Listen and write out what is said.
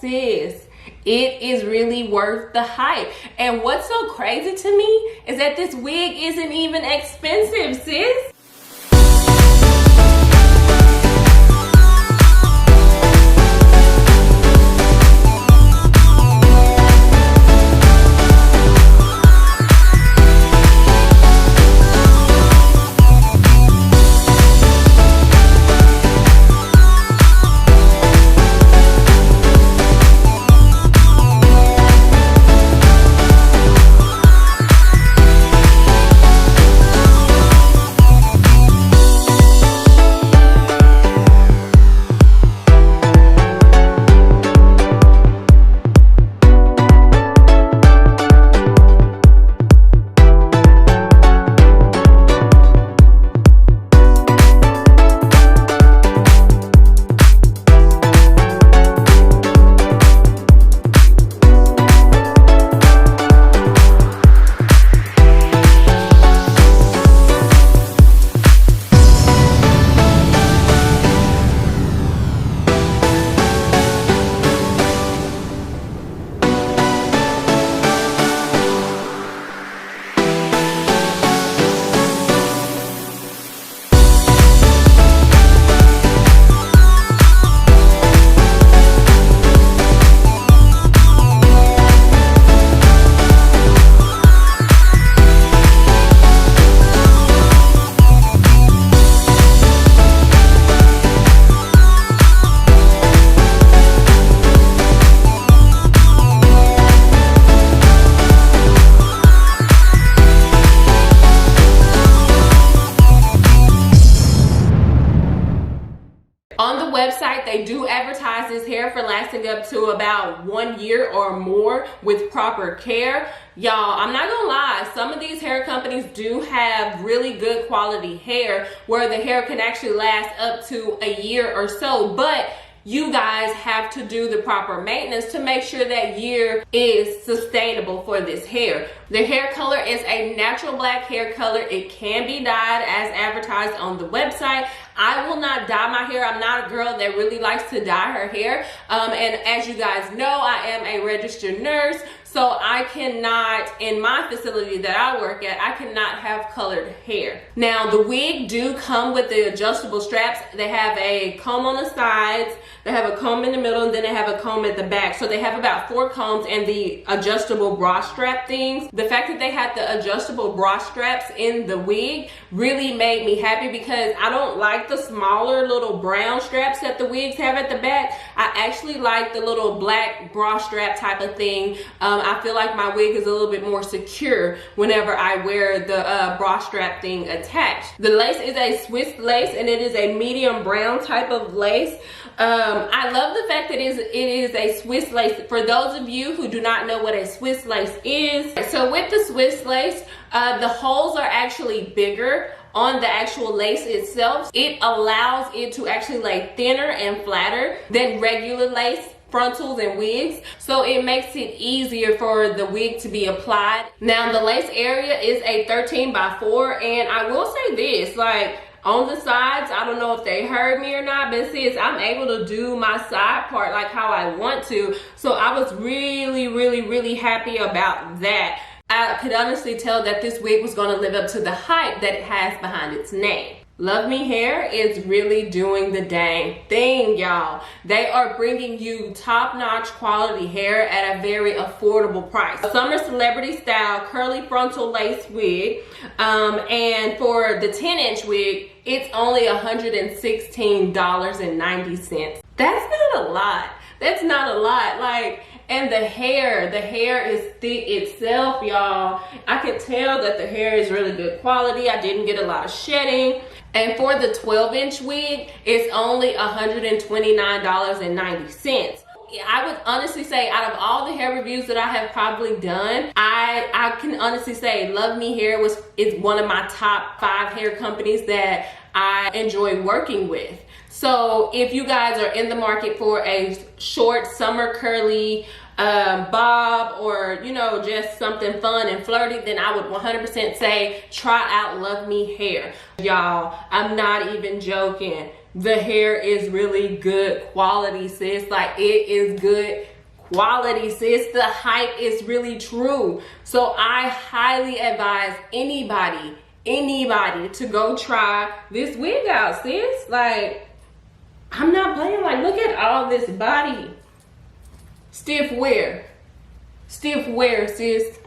Sis, it is really worth the hype. And what's so crazy to me is that this wig isn't even expensive, sis. On the website, they do advertise this hair for lasting up to about 1 year or more with proper care. Y'all, I'm not gonna lie, some of these hair companies do have really good quality hair where the hair can actually last up to a year or so, but you guys have to do the proper maintenance to make sure that year is sustainable for this hair. The hair color is a natural black hair color. It can be dyed as advertised on the website. I will not dye my hair. I'm not a girl that really likes to dye her hair. And as you guys know, I am a registered nurse. So I cannot, in my facility that I work at, I cannot have colored hair. Now the wig do come with the adjustable straps. They have a comb on the sides, they have a comb in the middle, and then they have a comb at the back. So they have about 4 combs and the adjustable bra strap things. The fact that they had the adjustable bra straps in the wig really made me happy because I don't like the smaller little brown straps that the wigs have at the back. I actually like the little black bra strap type of thing. I feel like my wig is a little bit more secure whenever I wear the bra strap thing attached. The lace is a Swiss lace and it is a medium brown type of lace. I love the fact that it is a Swiss lace. For those of you who do not know what a Swiss lace is, so with the Swiss lace, the holes are actually bigger on the actual lace itself. It allows it to actually lay thinner and flatter than regular lace frontals and wigs, so it makes it easier for the wig to be applied. Now the lace area is a 13x4, and I will say this, like on the sides, I don't know if they heard me or not, but sis, I'm able to do my side part like how I want to, so I was really happy about that. I could honestly tell that this wig was going to live up to the hype that it has behind its name. Luvmehair is really doing the dang thing, y'all. They are bringing you top-notch quality hair at a very affordable price. A summer celebrity style curly frontal lace wig, and for the 10-inch wig, it's only $116.90. That's not a lot. That's not a lot. Like, and the hair is thick itself, y'all. I can tell that the hair is really good quality. I didn't get a lot of shedding. And for the 12-inch wig, it's only $129.90. I would honestly say, out of all the hair reviews that I have probably done, I can honestly say Luvmehair is one of my top 5 hair companies that I enjoy working with. So if you guys are in the market for a short summer curly bob, or you know, just something fun and flirty, then I would 100% say try out Luvmehair. Y'all, I'm not even joking. the hair is really good quality, sis. Like, it is good quality, sis. The hype is really true. So I highly advise anybody to go try this wig out, sis. Like, I'm not playing. Like, look at all this body. Stiff wear, sis.